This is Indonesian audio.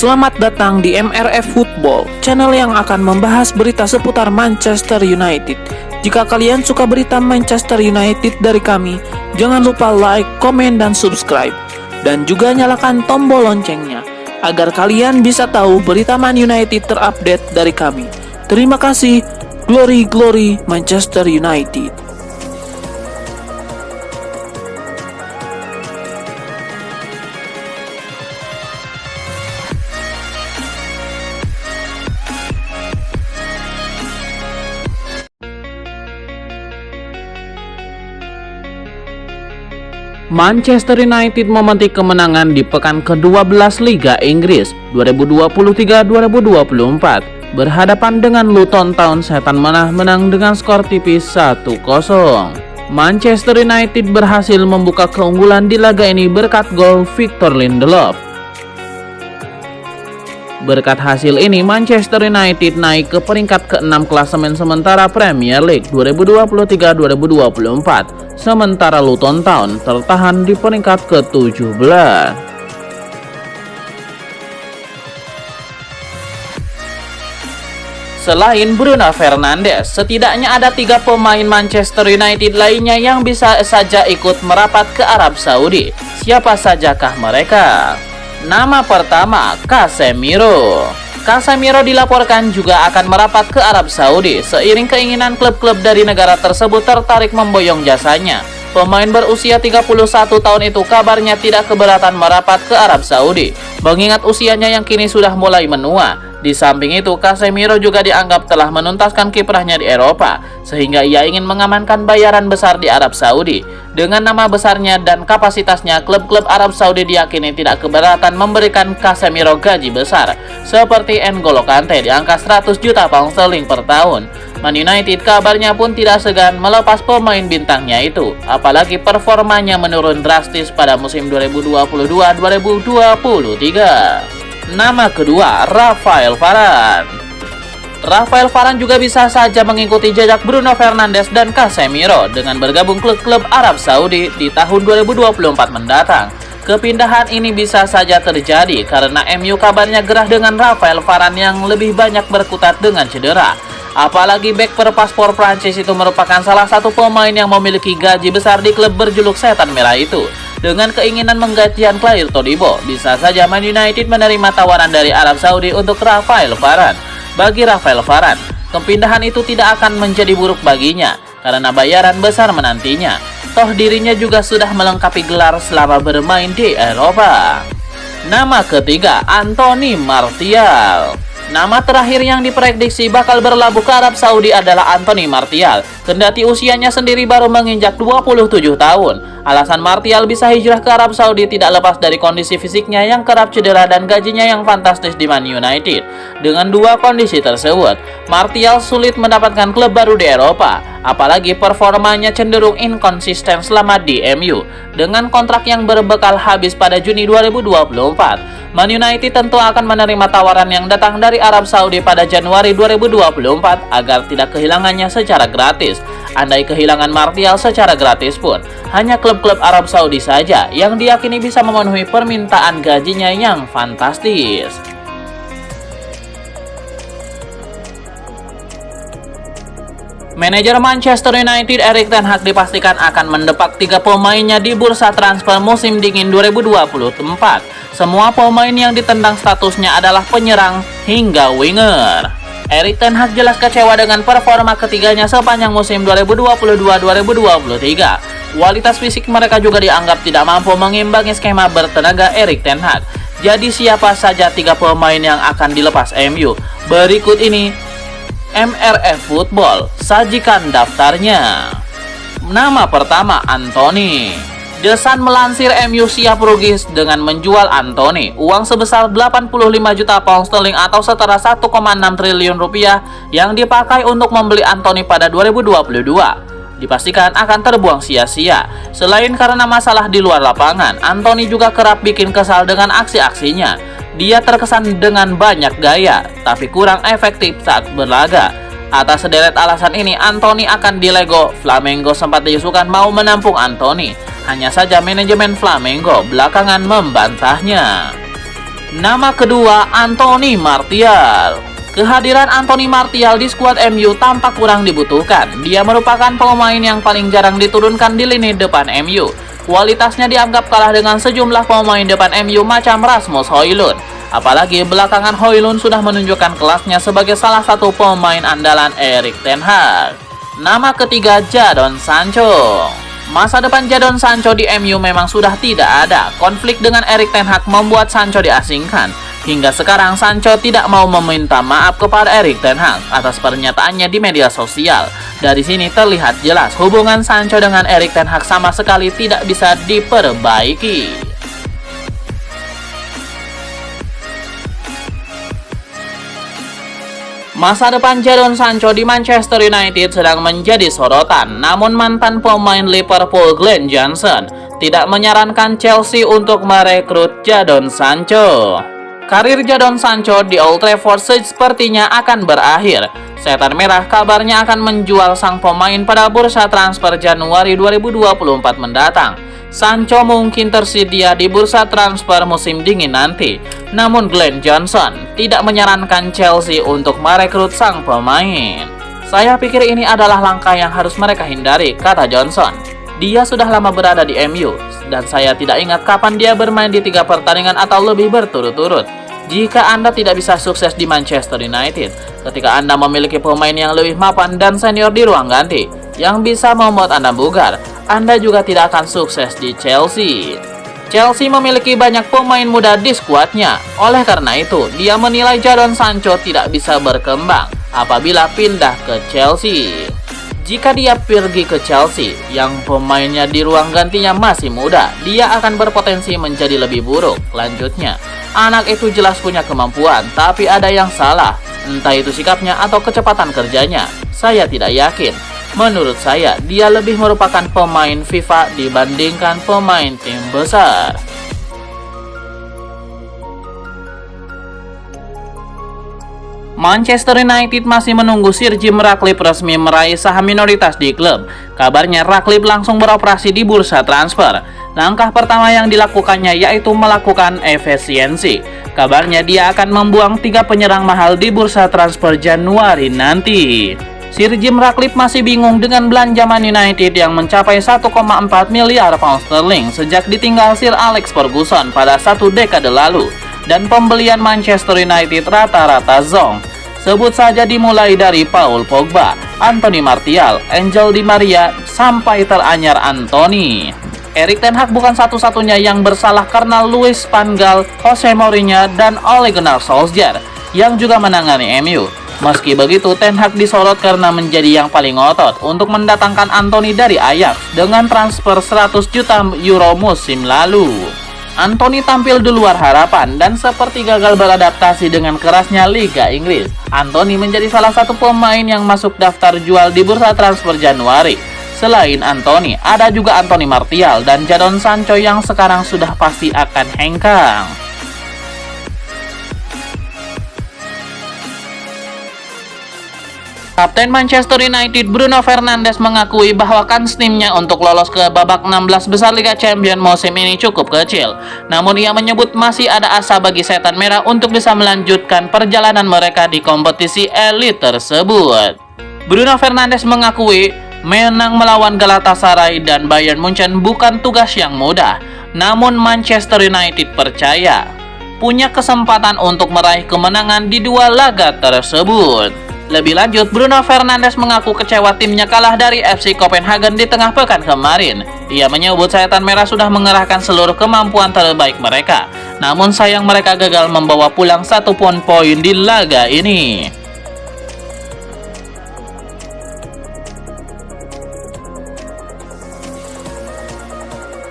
Selamat datang di MRF Football, channel yang akan membahas berita seputar Manchester United. Jika kalian suka berita Manchester United dari kami, jangan lupa like, komen, dan subscribe. Dan juga nyalakan tombol loncengnya, agar kalian bisa tahu berita Man United terupdate dari kami. Terima kasih, Glory Glory Manchester United. Manchester United memetik kemenangan di pekan ke-12 Liga Inggris 2023-2024 berhadapan dengan Luton Town. Setan menang dengan skor tipis 1-0. Manchester United berhasil membuka keunggulan di laga ini berkat gol Victor Lindelof. Berkat hasil ini, Manchester United naik ke peringkat ke-6 klasemen sementara Premier League 2023-2024. Sementara Luton Town tertahan di peringkat ke-17. Selain Bruno Fernandes, setidaknya ada 3 pemain Manchester United lainnya yang bisa saja ikut merapat ke Arab Saudi. Siapa sajakah mereka? Nama pertama, Casemiro. Casemiro dilaporkan juga akan merapat ke Arab Saudi seiring keinginan klub-klub dari negara tersebut tertarik memboyong jasanya. Pemain berusia 31 tahun itu kabarnya tidak keberatan merapat ke Arab Saudi, mengingat usianya yang kini sudah mulai menua. Di samping itu, Casemiro juga dianggap telah menuntaskan kiprahnya di Eropa, sehingga ia ingin mengamankan bayaran besar di Arab Saudi. Dengan nama besarnya dan kapasitasnya, klub-klub Arab Saudi diyakini tidak keberatan memberikan Casemiro gaji besar, seperti N'Golo Kante di angka 100 juta pound sterling per tahun. Man United kabarnya pun tidak segan melepas pemain bintangnya itu, apalagi performanya menurun drastis pada musim 2022-2023. Nama kedua, Rafael Varane. Rafael Varane juga bisa saja mengikuti jejak Bruno Fernandes dan Casemiro dengan bergabung klub-klub Arab Saudi di tahun 2024 mendatang. Kepindahan ini bisa saja terjadi karena MU kabarnya gerah dengan Rafael Varane yang lebih banyak berkutat dengan cedera. Apalagi bek berpaspor Prancis itu merupakan salah satu pemain yang memiliki gaji besar di klub berjuluk Setan Merah itu. Dengan keinginan menggantikan Claire Todibo, bisa saja Man United menerima tawaran dari Arab Saudi untuk Rafael Varane. Bagi Rafael Varane, kepindahan itu tidak akan menjadi buruk baginya karena bayaran besar menantinya. Toh dirinya juga sudah melengkapi gelar selama bermain di Eropa. Nama ketiga, Anthony Martial. Nama terakhir yang diprediksi bakal berlabuh ke Arab Saudi adalah Anthony Martial. Kendati usianya sendiri baru menginjak 27 tahun. Alasan Martial bisa hijrah ke Arab Saudi tidak lepas dari kondisi fisiknya yang kerap cedera dan gajinya yang fantastis di Man United. Dengan dua kondisi tersebut, Martial sulit mendapatkan klub baru di Eropa. Apalagi performanya cenderung inkonsisten selama di MU. Dengan kontrak yang berbekal habis pada Juni 2024, Man United tentu akan menerima tawaran yang datang dari Arab Saudi pada Januari 2024 agar tidak kehilangannya secara gratis. Andai kehilangan Martial secara gratis pun, hanya klub-klub Arab Saudi saja yang diyakini bisa memenuhi permintaan gajinya yang fantastis. Manajer Manchester United Erik ten Hag dipastikan akan mendepak 3 pemainnya di bursa transfer musim dingin 2024. Semua pemain yang ditendang statusnya adalah penyerang hingga winger. Erik ten Hag jelas kecewa dengan performa ketiganya sepanjang musim 2022-2023. Kualitas fisik mereka juga dianggap tidak mampu mengimbangi skema bertenaga Erik ten Hag. Jadi siapa saja 3 pemain yang akan dilepas MU? Berikut ini MRF Football sajikan daftarnya. Nama pertama, Anthony. The Sun melansir MU siap rugi dengan menjual Anthony. Uang sebesar 85 juta pound sterling atau setara 1,6 triliun rupiah yang dipakai untuk membeli Anthony pada 2022 dipastikan akan terbuang sia-sia. Selain karena masalah di luar lapangan, Anthony juga kerap bikin kesal dengan aksi-aksinya. Dia terkesan dengan banyak gaya, tapi kurang efektif saat berlaga. Atas sederet alasan ini, Anthony akan dilego. Flamengo sempat diisukan mau menampung Anthony. Hanya saja manajemen Flamengo belakangan membantahnya. Nama kedua, Anthony Martial. Kehadiran Anthony Martial di skuad MU tampak kurang dibutuhkan. Dia merupakan pemain yang paling jarang diturunkan di lini depan MU. Kualitasnya dianggap kalah dengan sejumlah pemain depan MU macam Rasmus Højlund. Apalagi belakangan Højlund sudah menunjukkan kelasnya sebagai salah satu pemain andalan Erik ten Hag. Nama ketiga, Jadon Sancho. Masa depan Jadon Sancho di MU memang sudah tidak ada. Konflik dengan Erik ten Hag membuat Sancho diasingkan. Hingga sekarang Sancho tidak mau meminta maaf kepada Erik ten Hag atas pernyataannya di media sosial. Dari sini terlihat jelas hubungan Sancho dengan Erik ten Hag sama sekali tidak bisa diperbaiki. Masa depan Jadon Sancho di Manchester United sedang menjadi sorotan. Namun mantan pemain Liverpool Glenn Johnson tidak menyarankan Chelsea untuk merekrut Jadon Sancho. Karir Jadon Sancho di Old Trafford sepertinya akan berakhir. Setan Merah kabarnya akan menjual sang pemain pada bursa transfer Januari 2024 mendatang. Sancho mungkin tersedia di bursa transfer musim dingin nanti. Namun Glenn Johnson tidak menyarankan Chelsea untuk merekrut sang pemain. Saya pikir ini adalah langkah yang harus mereka hindari, kata Johnson. Dia sudah lama berada di MU, dan saya tidak ingat kapan dia bermain di 3 pertandingan atau lebih berturut-turut. Jika Anda tidak bisa sukses di Manchester United, ketika Anda memiliki pemain yang lebih mapan dan senior di ruang ganti, yang bisa membuat Anda bugar, Anda juga tidak akan sukses di Chelsea. Chelsea memiliki banyak pemain muda di skuadnya. Oleh karena itu, dia menilai Jadon Sancho tidak bisa berkembang apabila pindah ke Chelsea. Jika dia pergi ke Chelsea, yang pemainnya di ruang gantinya masih muda, dia akan berpotensi menjadi lebih buruk. Lanjutnya, anak itu jelas punya kemampuan, tapi ada yang salah. Entah itu sikapnya atau kecepatan kerjanya. Saya tidak yakin. Menurut saya, dia lebih merupakan pemain FIFA dibandingkan pemain tim besar. Manchester United masih menunggu Sir Jim Ratcliffe resmi meraih saham minoritas di klub. Kabarnya Ratcliffe langsung beroperasi di bursa transfer. Langkah pertama yang dilakukannya yaitu melakukan efisiensi. Kabarnya dia akan membuang 3 penyerang mahal di bursa transfer Januari nanti. Sir Jim Ratcliffe masih bingung dengan belanja Man United yang mencapai 1,4 miliar pound sterling sejak ditinggal Sir Alex Ferguson pada 1 dekade lalu, dan pembelian Manchester United rata-rata zonk. Sebut saja dimulai dari Paul Pogba, Anthony Martial, Angel Di Maria, sampai teranyar Anthony. Erik ten Hag bukan satu-satunya yang bersalah karena Luis van Gaal, Jose Mourinho, dan Ole Gunnar Solskjaer yang juga menangani MU. Meski begitu, Ten Hag disorot karena menjadi yang paling ngotot untuk mendatangkan Anthony dari Ajax dengan transfer 100 juta euro musim lalu. Anthony tampil di luar harapan dan seperti gagal beradaptasi dengan kerasnya Liga Inggris. Anthony menjadi salah satu pemain yang masuk daftar jual di bursa transfer Januari. Selain Anthony, ada juga Anthony Martial dan Jadon Sancho yang sekarang sudah pasti akan hengkang. Kapten Manchester United Bruno Fernandes mengakui bahwa kans timnya untuk lolos ke babak 16 besar Liga Champions musim ini cukup kecil. Namun ia menyebut masih ada asa bagi Setan Merah untuk bisa melanjutkan perjalanan mereka di kompetisi elit tersebut. Bruno Fernandes mengakui menang melawan Galatasaray dan Bayern Munchen bukan tugas yang mudah. Namun Manchester United percaya punya kesempatan untuk meraih kemenangan di 2 laga tersebut. Lebih lanjut, Bruno Fernandes mengaku kecewa timnya kalah dari FC Copenhagen di tengah pekan kemarin. Ia menyebut Setan Merah sudah mengerahkan seluruh kemampuan terbaik mereka. Namun sayang mereka gagal membawa pulang 1 poin di laga ini.